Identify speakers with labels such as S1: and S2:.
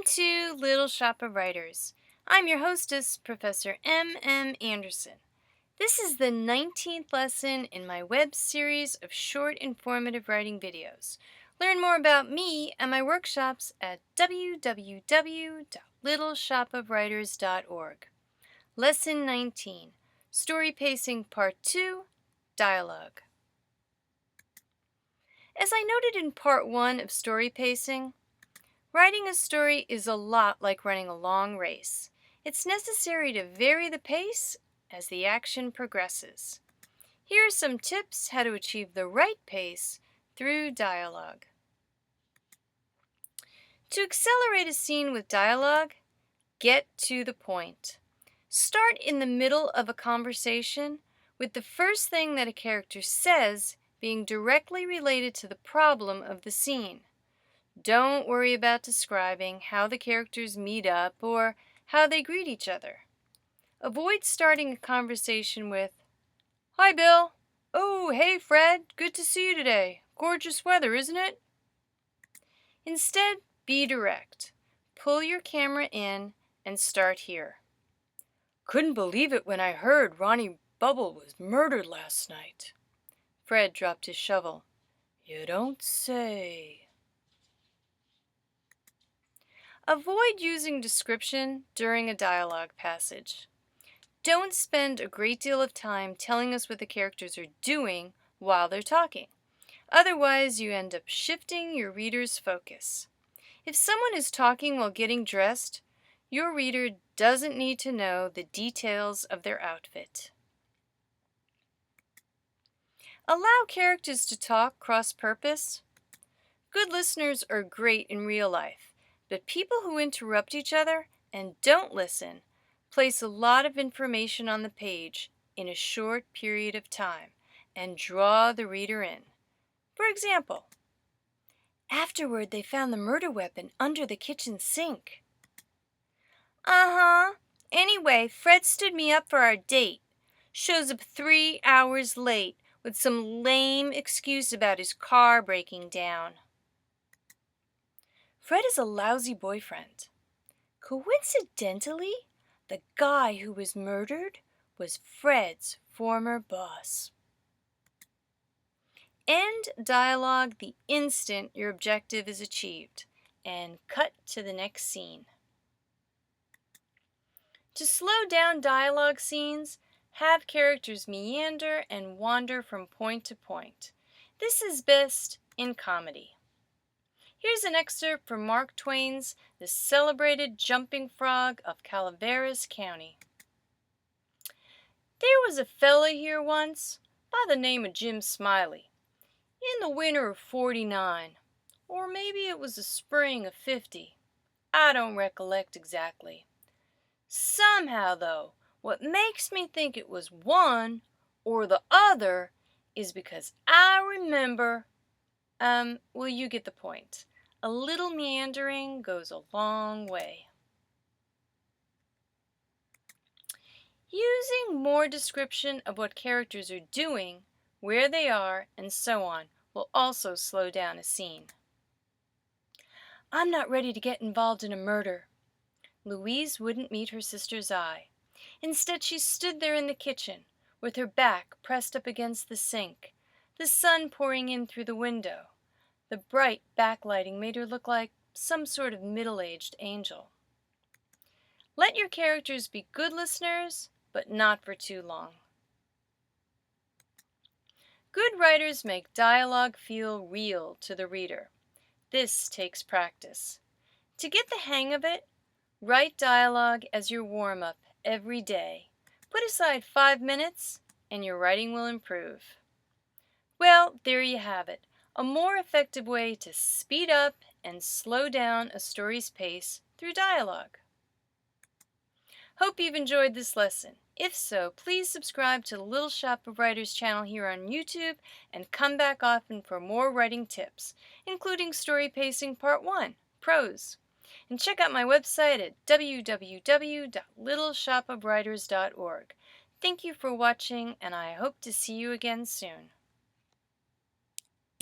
S1: to Little Shop of Writers. I'm your hostess, Professor M. Anderson. This is the 19th lesson in my web series of short informative writing videos. Learn more about me and my workshops at www.littleshopofwriters.org. Lesson 19, Story Pacing Part 2, Dialogue. As I noted in Part 1 of Story Pacing, writing a story is a lot like running a long race. It's necessary to vary the pace as the action progresses. Here are some tips how to achieve the right pace through dialogue. To accelerate a scene with dialogue, get to the point. Start in the middle of a conversation with the first thing that a character says being directly related to the problem of the scene. Don't worry about describing how the characters meet up or how they greet each other. Avoid starting a conversation with, "Hi, Bill. Oh, hey, Fred. Good to see you today. Gorgeous weather, isn't it?" Instead, be direct. Pull your camera in and start here. "Couldn't believe it when I heard Ronnie Bubble was murdered last night." Fred dropped his shovel. "You don't say." Avoid using description during a dialogue passage. Don't spend a great deal of time telling us what the characters are doing while they're talking. Otherwise, you end up shifting your reader's focus. If someone is talking while getting dressed, your reader doesn't need to know the details of their outfit. Allow characters to talk cross-purpose. Good listeners are great in real life, but people who interrupt each other and don't listen place a lot of information on the page in a short period of time and draw the reader in. For example, afterward they found the murder weapon under the kitchen sink. Anyway, Fred stood me up for our date. Shows up 3 hours late with some lame excuse about his car breaking down. Fred is a lousy boyfriend. Coincidentally, the guy who was murdered was Fred's former boss. End dialogue the instant your objective is achieved, and cut to the next scene. To slow down dialogue scenes, have characters meander and wander from point to point. This is best in comedy. Here's an excerpt from Mark Twain's The Celebrated Jumping Frog of Calaveras County. There was a fella here once by the name of Jim Smiley in the winter of '49, or maybe it was the spring of '50. I don't recollect exactly. Somehow, though, what makes me think it was one or the other is because I remember, well, you get the point. A little meandering goes a long way. Using more description of what characters are doing, where they are, and so on will also slow down a scene. "I'm not ready to get involved in a murder." Louise wouldn't meet her sister's eye. Instead, she stood there in the kitchen, with her back pressed up against the sink, the sun pouring in through the window. The bright backlighting made her look like some sort of middle-aged angel. Let your characters be good listeners, but not for too long. Good writers make dialogue feel real to the reader. This takes practice. To get the hang of it, write dialogue as your warm-up every day. Put aside 5 minutes, and your writing will improve. Well, there you have it. A more effective way to speed up and slow down a story's pace through dialogue. Hope you've enjoyed this lesson. If so, please subscribe to the Little Shop of Writers channel here on YouTube and come back often for more writing tips, including Story Pacing Part 1, Prose. And check out my website at www.littleshopofwriters.org. Thank you for watching, and I hope to see you again soon.